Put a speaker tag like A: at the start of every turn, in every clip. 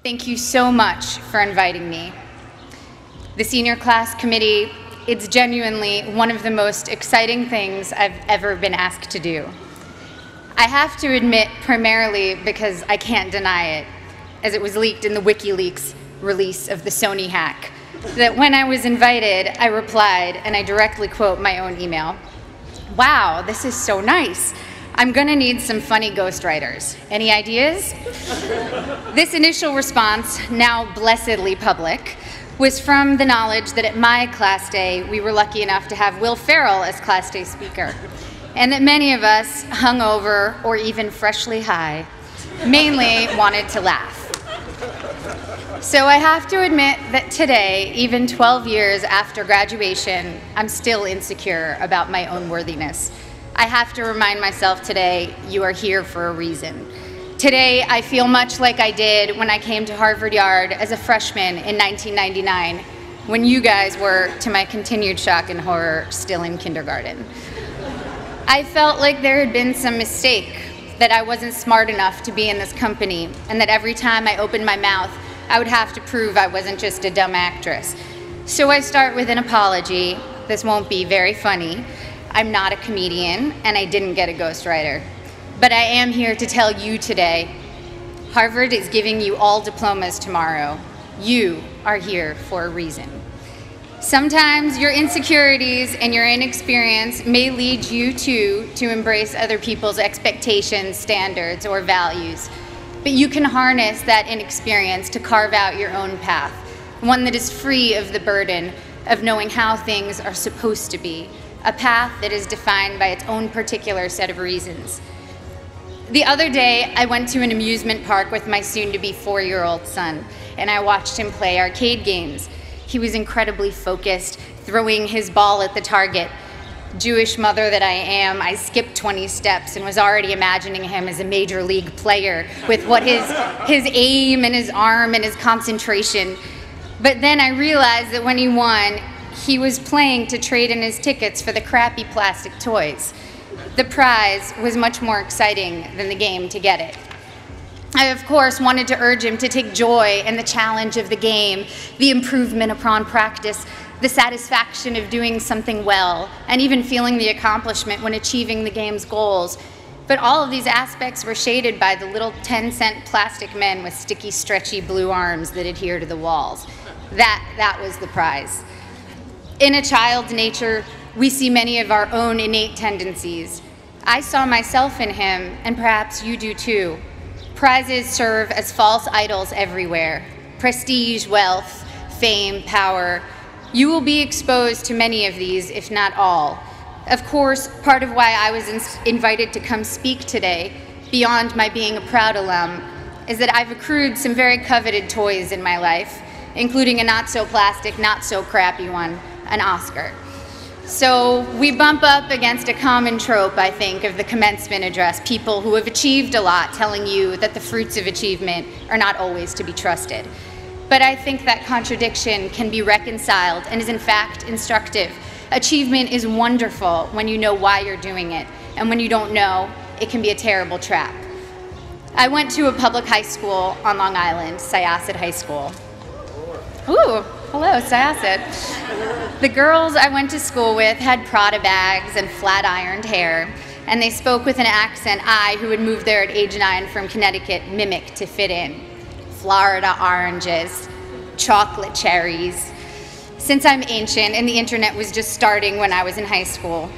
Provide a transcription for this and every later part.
A: Thank you so much for inviting me. The senior class committee, it's genuinely one of the most exciting things I've ever been asked to do. I have to admit, primarily because I can't deny it, as it was leaked in the WikiLeaks release of the Sony hack, that when I was invited, I replied, and I directly quote my own email, "Wow, this is so nice. I'm gonna need some funny ghostwriters. Any ideas?" This initial response, now blessedly public, was from the knowledge that at my class day, we were lucky enough to have Will Ferrell as class day speaker, and that many of us, hungover or even freshly high, mainly wanted to laugh. So I have to admit that today, even 12 years after graduation, I'm still insecure about my own worthiness. I have to remind myself today, you are here for a reason. Today, I feel much like I did when I came to Harvard Yard as a freshman in 1999, when you guys were, to my continued shock and horror, still in kindergarten. I felt like there had been some mistake, that I wasn't smart enough to be in this company, and that every time I opened my mouth, I would have to prove I wasn't just a dumb actress. So I start with an apology. This won't be very funny. I'm not a comedian, and I didn't get a ghostwriter. But I am here to tell you today, Harvard is giving you all diplomas tomorrow. You are here for a reason. Sometimes your insecurities and your inexperience may lead you to embrace other people's expectations, standards, or values. But you can harness that inexperience to carve out your own path, one that is free of the burden of knowing how things are supposed to be, a path that is defined by its own particular set of reasons. The other day, I went to an amusement park with my soon-to-be 4-year-old son, and I watched him play arcade games. He was incredibly focused, throwing his ball at the target. Jewish mother that I am, I skipped 20 steps and was already imagining him as a major league player with what his aim and his arm and his concentration. But then I realized that when he won, he was playing to trade in his tickets for the crappy plastic toys. The prize was much more exciting than the game to get it. I, of course, wanted to urge him to take joy in the challenge of the game, the improvement upon practice, the satisfaction of doing something well, and even feeling the accomplishment when achieving the game's goals. But all of these aspects were shaded by the little 10-cent plastic men with sticky, stretchy blue arms that adhere to the walls. That was the prize. In a child's nature, we see many of our own innate tendencies. I saw myself in him, and perhaps you do too. Prizes serve as false idols everywhere. Prestige, wealth, fame, power. You will be exposed to many of these, if not all. Of course, part of why I was invited to come speak today, beyond my being a proud alum, is that I've accrued some very coveted toys in my life, including a not-so-plastic, not-so-crappy one, an Oscar. So we bump up against a common trope, I think, of the commencement address, people who have achieved a lot telling you that the fruits of achievement are not always to be trusted. But I think that contradiction can be reconciled and is in fact instructive. Achievement is wonderful when you know why you're doing it, and when you don't know, it can be a terrible trap. I went to a public high school on Long Island, Syosset High School. Ooh, hello, Syosset. The girls I went to school with had Prada bags and flat-ironed hair, and they spoke with an accent I, who had moved there at age 9 from Connecticut, mimicked to fit in. Florida oranges, chocolate cherries. Since I'm ancient and the internet was just starting when I was in high school,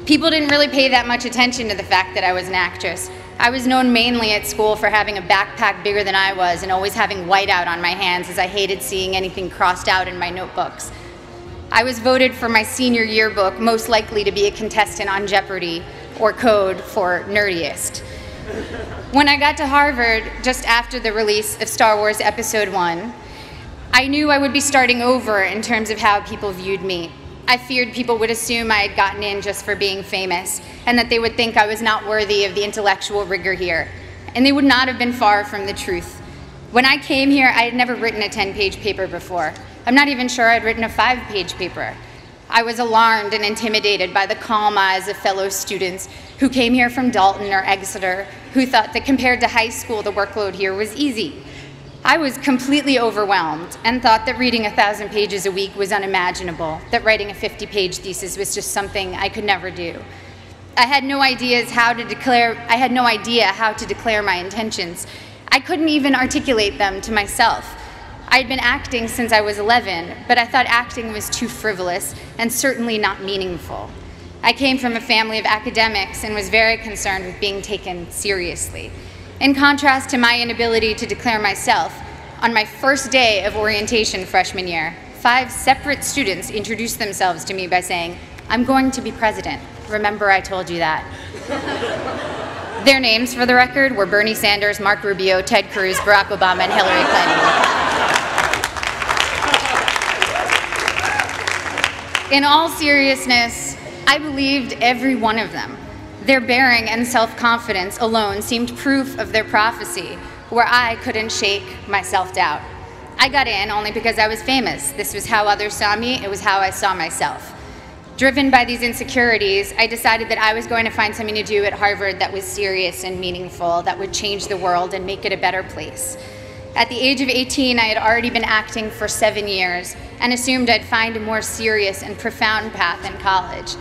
A: people didn't really pay that much attention to the fact that I was an actress. I was known mainly at school for having a backpack bigger than I was and always having whiteout on my hands, as I hated seeing anything crossed out in my notebooks. I was voted for my senior yearbook most likely to be a contestant on Jeopardy, or Code for nerdiest. When I got to Harvard, just after the release of Star Wars Episode 1, I knew I would be starting over in terms of how people viewed me. I feared people would assume I had gotten in just for being famous, and that they would think I was not worthy of the intellectual rigor here. And they would not have been far from the truth. When I came here, I had never written a 10-page paper before. I'm not even sure I'd written a 5-page paper. I was alarmed and intimidated by the calm eyes of fellow students who came here from Dalton or Exeter, who thought that compared to high school, the workload here was easy. I was completely overwhelmed and thought that reading 1,000 pages a week was unimaginable, that writing a 50-page thesis was just something I could never do. I had no idea how to declare my intentions. I couldn't even articulate them to myself. I had been acting since I was 11, but I thought acting was too frivolous and certainly not meaningful. I came from a family of academics and was very concerned with being taken seriously. In contrast to my inability to declare myself, on my first day of orientation freshman year, 5 separate students introduced themselves to me by saying, "I'm going to be president. Remember I told you that." Their names, for the record, were Bernie Sanders, Mark Rubio, Ted Cruz, Barack Obama, and Hillary Clinton. In all seriousness, I believed every one of them. Their bearing and self-confidence alone seemed proof of their prophecy, where I couldn't shake my self-doubt. I got in only because I was famous. This was how others saw me. It was how I saw myself. Driven by these insecurities, I decided that I was going to find something to do at Harvard that was serious and meaningful, that would change the world and make it a better place. At the age of 18, I had already been acting for 7 years and assumed I'd find a more serious and profound path in college.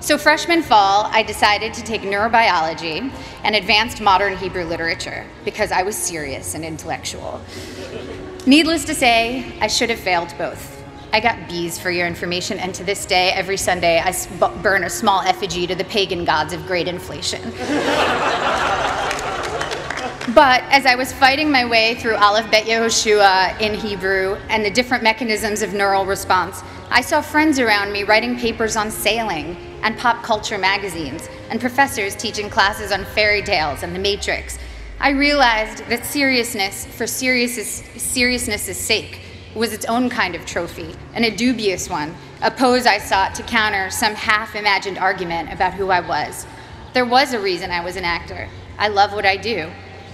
A: So freshman fall, I decided to take neurobiology and advanced modern Hebrew literature because I was serious and intellectual. Needless to say, I should have failed both. I got B's for your information, and to this day, every Sunday, I burn a small effigy to the pagan gods of great inflation. But as I was fighting my way through Aleph Bet Yehoshua in Hebrew and the different mechanisms of neural response, I saw friends around me writing papers on sailing and pop culture magazines, and professors teaching classes on fairy tales and the Matrix. I realized that seriousness for seriousness' sake was its own kind of trophy, and a dubious one, a pose I sought to counter some half-imagined argument about who I was. There was a reason I was an actor. I love what I do.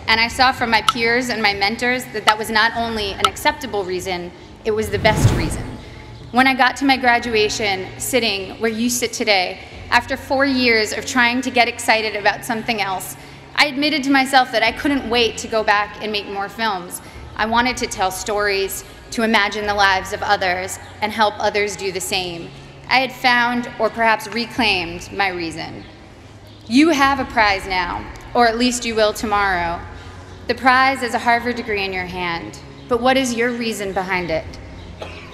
A: And I saw from my peers and my mentors that that was not only an acceptable reason, it was the best reason. When I got to my graduation, sitting where you sit today, after 4 years of trying to get excited about something else, I admitted to myself that I couldn't wait to go back and make more films. I wanted to tell stories, to imagine the lives of others, and help others do the same. I had found, or perhaps reclaimed, my reason. You have a prize now, or at least you will tomorrow. The prize is a Harvard degree in your hand, but what is your reason behind it?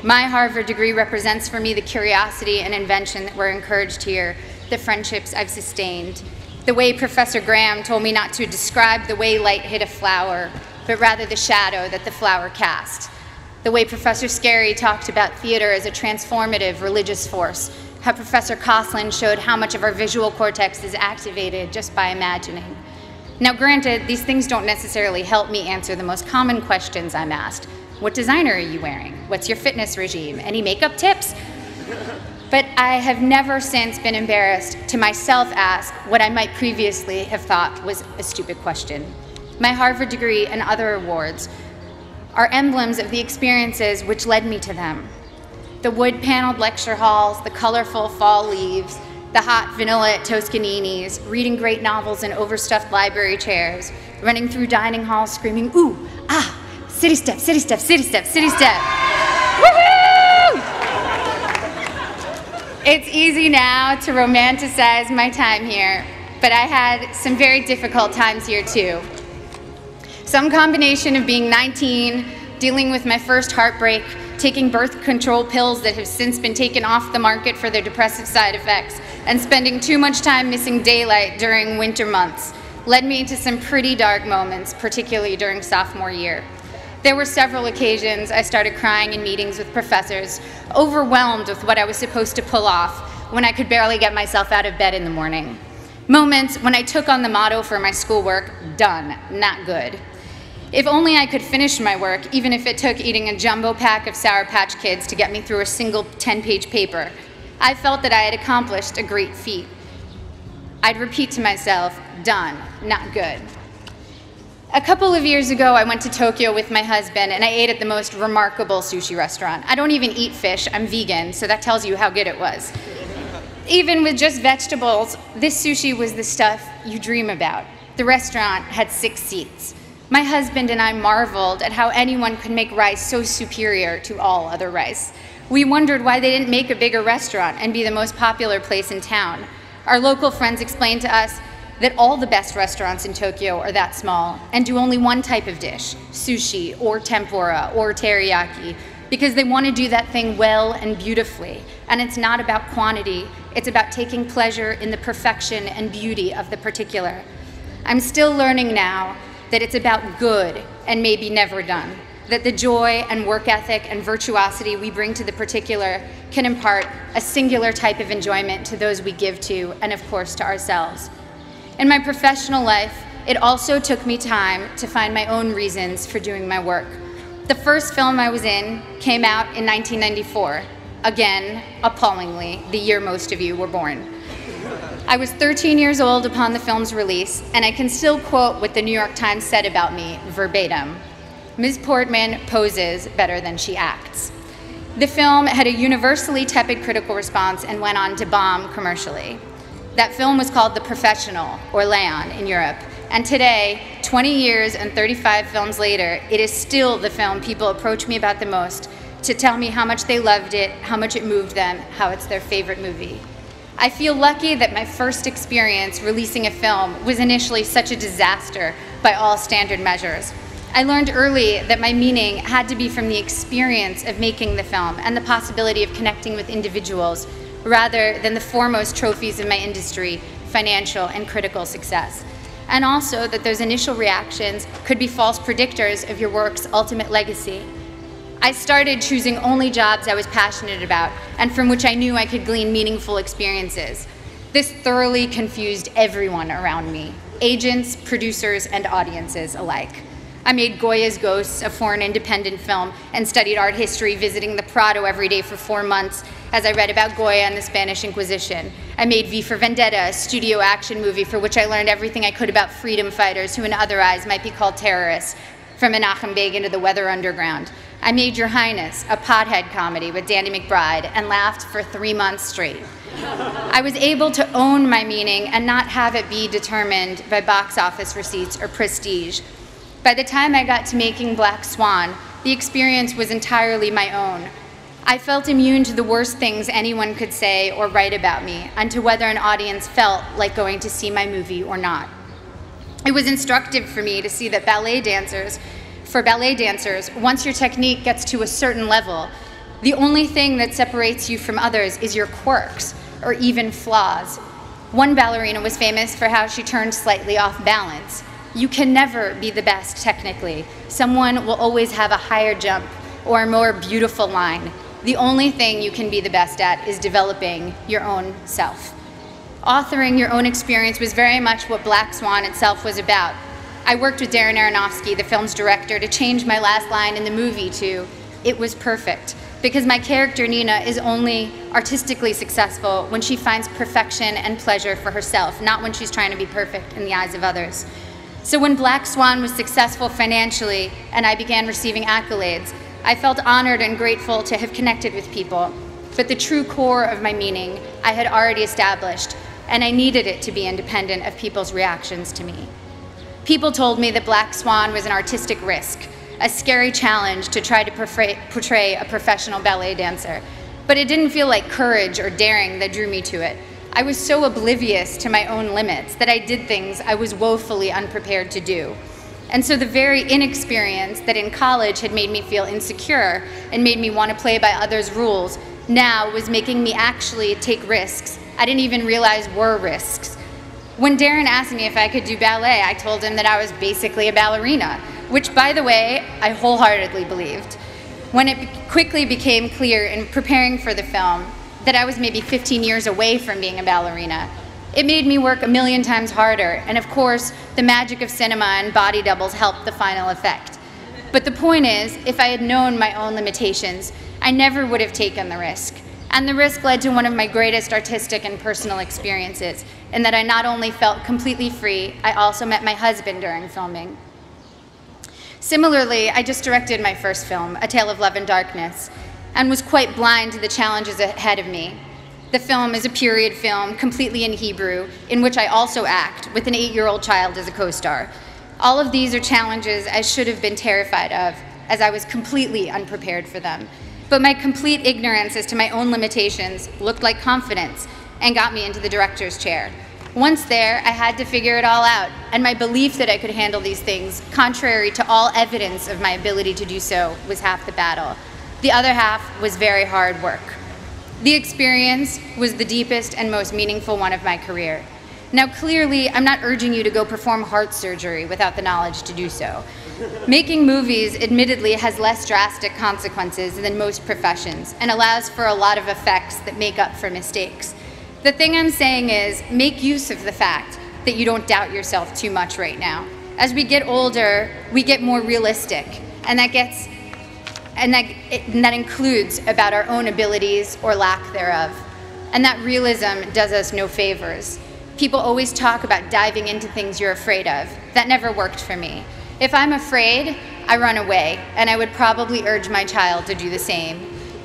A: My Harvard degree represents for me the curiosity and invention that were encouraged here, the friendships I've sustained, the way Professor Graham told me not to describe the way light hit a flower, but rather the shadow that the flower cast, the way Professor Scarry talked about theater as a transformative religious force, how Professor Coslin showed how much of our visual cortex is activated just by imagining. Now granted, these things don't necessarily help me answer the most common questions I'm asked. What designer are you wearing? What's your fitness regime? Any makeup tips? But I have never since been embarrassed to myself ask what I might previously have thought was a stupid question. My Harvard degree and other awards are emblems of the experiences which led me to them. The wood-paneled lecture halls, the colorful fall leaves, the hot vanilla at Toscanini's, reading great novels in overstuffed library chairs, running through dining halls screaming, ooh, ah, city step, city step, city step, city step. Woohoo! It's easy now to romanticize my time here, but I had some very difficult times here too. Some combination of being 19, dealing with my first heartbreak, taking birth control pills that have since been taken off the market for their depressive side effects, and spending too much time missing daylight during winter months led me to some pretty dark moments, particularly during sophomore year. There were several occasions I started crying in meetings with professors, overwhelmed with what I was supposed to pull off when I could barely get myself out of bed in the morning. Moments when I took on the motto for my schoolwork, done, not good. If only I could finish my work, even if it took eating a jumbo pack of Sour Patch Kids to get me through a single 10-page paper. I felt that I had accomplished a great feat. I'd repeat to myself, done, not good. A couple of years ago, I went to Tokyo with my husband, and I ate at the most remarkable sushi restaurant. I don't even eat fish, I'm vegan, so that tells you how good it was. Even with just vegetables, this sushi was the stuff you dream about. The restaurant had 6 seats. My husband and I marveled at how anyone could make rice so superior to all other rice. We wondered why they didn't make a bigger restaurant and be the most popular place in town. Our local friends explained to us that all the best restaurants in Tokyo are that small and do only one type of dish, sushi or tempura or teriyaki, because they want to do that thing well and beautifully. And it's not about quantity, it's about taking pleasure in the perfection and beauty of the particular. I'm still learning now that it's about good and maybe never done, that the joy and work ethic and virtuosity we bring to the particular can impart a singular type of enjoyment to those we give to, and of course to ourselves. In my professional life, it also took me time to find my own reasons for doing my work. The first film I was in came out in 1994, again, appallingly, the year most of you were born. I was 13 years old upon the film's release, and I can still quote what the New York Times said about me verbatim. Ms. Portman poses better than she acts. The film had a universally tepid critical response and went on to bomb commercially. That film was called The Professional, or Léon in Europe, and today, 20 years and 35 films later, it is still the film people approach me about the most to tell me how much they loved it, how much it moved them, how it's their favorite movie. I feel lucky that my first experience releasing a film was initially such a disaster by all standard measures. I learned early that my meaning had to be from the experience of making the film and the possibility of connecting with individuals rather than the foremost trophies of my industry, financial and critical success. And also that those initial reactions could be false predictors of your work's ultimate legacy. I started choosing only jobs I was passionate about and from which I knew I could glean meaningful experiences. This thoroughly confused everyone around me, agents, producers, and audiences alike. I made Goya's Ghosts, a foreign independent film, and studied art history, visiting the Prado every day for 4 months as I read about Goya and the Spanish Inquisition. I made V for Vendetta, a studio action movie for which I learned everything I could about freedom fighters who in other eyes might be called terrorists, from Menachem Begin to the Weather Underground. I made Your Highness, a pothead comedy with Danny McBride, and laughed for 3 months straight. I was able to own my meaning and not have it be determined by box office receipts or prestige. By the time I got to making Black Swan, the experience was entirely my own. I felt immune to the worst things anyone could say or write about me, and to whether an audience felt like going to see my movie or not. It was instructive for me to see that for ballet dancers, once your technique gets to a certain level, the only thing that separates you from others is your quirks, or even flaws. One ballerina was famous for how she turned slightly off balance. You can never be the best technically. Someone will always have a higher jump or a more beautiful line. The only thing you can be the best at is developing your own self. Authoring your own experience was very much what Black Swan itself was about. I worked with Darren Aronofsky, the film's director, to change my last line in the movie to, "It was perfect," because my character Nina is only artistically successful when she finds perfection and pleasure for herself, not when she's trying to be perfect in the eyes of others. So when Black Swan was successful financially and I began receiving accolades, I felt honored and grateful to have connected with people. But the true core of my meaning I had already established, and I needed it to be independent of people's reactions to me. People told me that Black Swan was an artistic risk, a scary challenge to try to portray a professional ballet dancer. But it didn't feel like courage or daring that drew me to it. I was so oblivious to my own limits that I did things I was woefully unprepared to do. And so the very inexperience that in college had made me feel insecure and made me want to play by others' rules now was making me actually take risks I didn't even realize were risks. When Darren asked me if I could do ballet, I told him that I was basically a ballerina, which, by the way, I wholeheartedly believed. When it quickly became clear in preparing for the film that I was maybe 15 years away from being a ballerina, it made me work 1,000,000 times harder, and of course, the magic of cinema and body doubles helped the final effect. But the point is, if I had known my own limitations, I never would have taken the risk. And the risk led to one of my greatest artistic and personal experiences, in that I not only felt completely free, I also met my husband during filming. Similarly, I just directed my first film, A Tale of Love and Darkness, and was quite blind to the challenges ahead of me. The film is a period film, completely in Hebrew, in which I also act, with an 8-year-old child as a co-star. All of these are challenges I should have been terrified of, as I was completely unprepared for them. But my complete ignorance as to my own limitations looked like confidence and got me into the director's chair. Once there, I had to figure it all out, and my belief that I could handle these things, contrary to all evidence of my ability to do so, was half the battle. The other half was very hard work. The experience was the deepest and most meaningful one of my career. Now, clearly, I'm not urging you to go perform heart surgery without the knowledge to do so. Making movies, admittedly, has less drastic consequences than most professions and allows for a lot of effects that make up for mistakes. The thing I'm saying is, make use of the fact that you don't doubt yourself too much right now. As we get older, we get more realistic, and that includes about our own abilities or lack thereof. And that realism does us no favors. People always talk about diving into things you're afraid of. That never worked for me. If I'm afraid, I run away, and I would probably urge my child to do the same.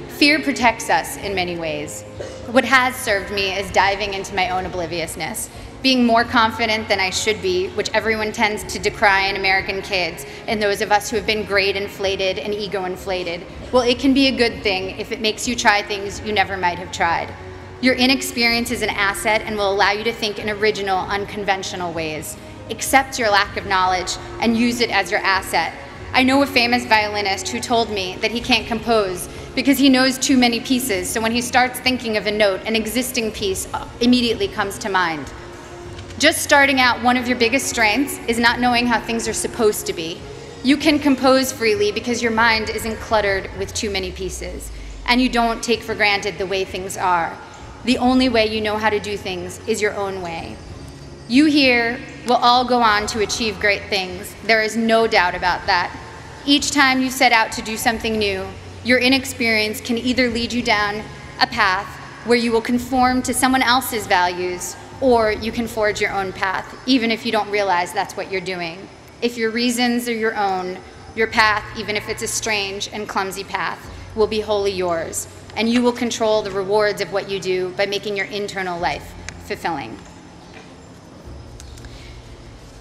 A: Fear protects us in many ways. What has served me is diving into my own obliviousness, being more confident than I should be, which everyone tends to decry in American kids, and those of us who have been grade inflated and ego inflated. Well, it can be a good thing if it makes you try things you never might have tried. Your inexperience is an asset and will allow you to think in original, unconventional ways. Accept your lack of knowledge and use it as your asset. I know a famous violinist who told me that he can't compose because he knows too many pieces, so when he starts thinking of a note, an existing piece immediately comes to mind. Just starting out, one of your biggest strengths is not knowing how things are supposed to be. You can compose freely because your mind isn't cluttered with too many pieces, and you don't take for granted the way things are. The only way you know how to do things is your own way. You here will all go on to achieve great things. There is no doubt about that. Each time you set out to do something new, your inexperience can either lead you down a path where you will conform to someone else's values, or you can forge your own path, even if you don't realize that's what you're doing. If your reasons are your own, your path, even if it's a strange and clumsy path, will be wholly yours, and you will control the rewards of what you do by making your internal life fulfilling.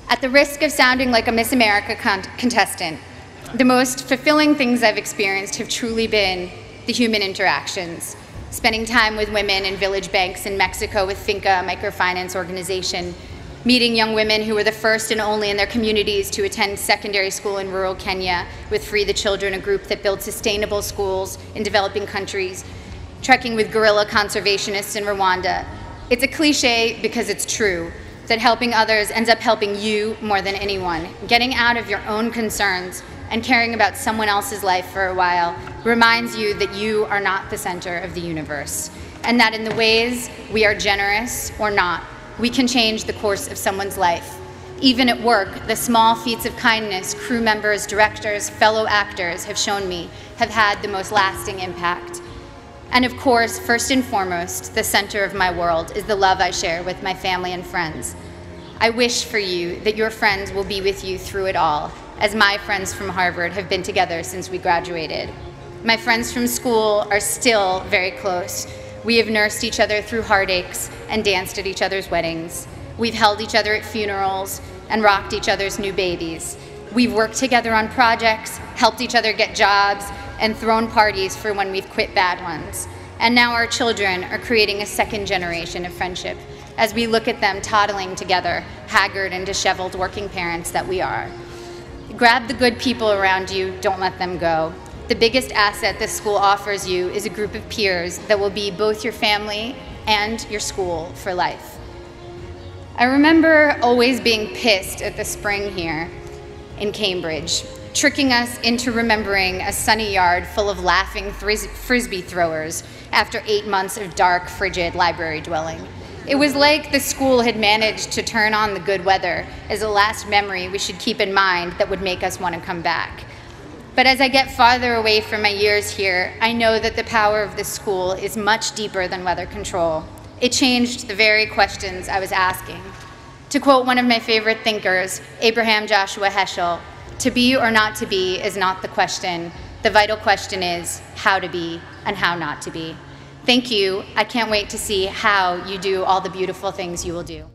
A: At the risk of sounding like a Miss America contestant, the most fulfilling things I've experienced have truly been the human interactions. Spending time with women in village banks in Mexico with Finca, a microfinance organization, meeting young women who were the first and only in their communities to attend secondary school in rural Kenya with Free the Children, a group that builds sustainable schools in developing countries, trekking with guerrilla conservationists in Rwanda. It's a cliche because it's true, that helping others ends up helping you more than anyone. Getting out of your own concerns and caring about someone else's life for a while reminds you that you are not the center of the universe, and that in the ways we are generous or not, we can change the course of someone's life. Even at work, the small feats of kindness crew members, directors, fellow actors have shown me have had the most lasting impact. And of course, first and foremost, the center of my world is the love I share with my family and friends. I wish for you that your friends will be with you through it all, as my friends from Harvard have been together since we graduated. My friends from school are still very close. We have nursed each other through heartaches and danced at each other's weddings. We've held each other at funerals and rocked each other's new babies. We've worked together on projects, helped each other get jobs, and thrown parties for when we've quit bad ones. And now our children are creating a second generation of friendship as we look at them toddling together, haggard and disheveled working parents that we are. Grab the good people around you, don't let them go. The biggest asset this school offers you is a group of peers that will be both your family and your school for life. I remember always being pissed at the spring here in Cambridge, tricking us into remembering a sunny yard full of laughing frisbee throwers after 8 months of dark, frigid library dwelling. It was like the school had managed to turn on the good weather as a last memory we should keep in mind that would make us want to come back. But as I get farther away from my years here, I know that the power of this school is much deeper than weather control. It changed the very questions I was asking. To quote one of my favorite thinkers, Abraham Joshua Heschel, "To be or not to be is not the question. The vital question is how to be and how not to be." Thank you. I can't wait to see how you do all the beautiful things you will do.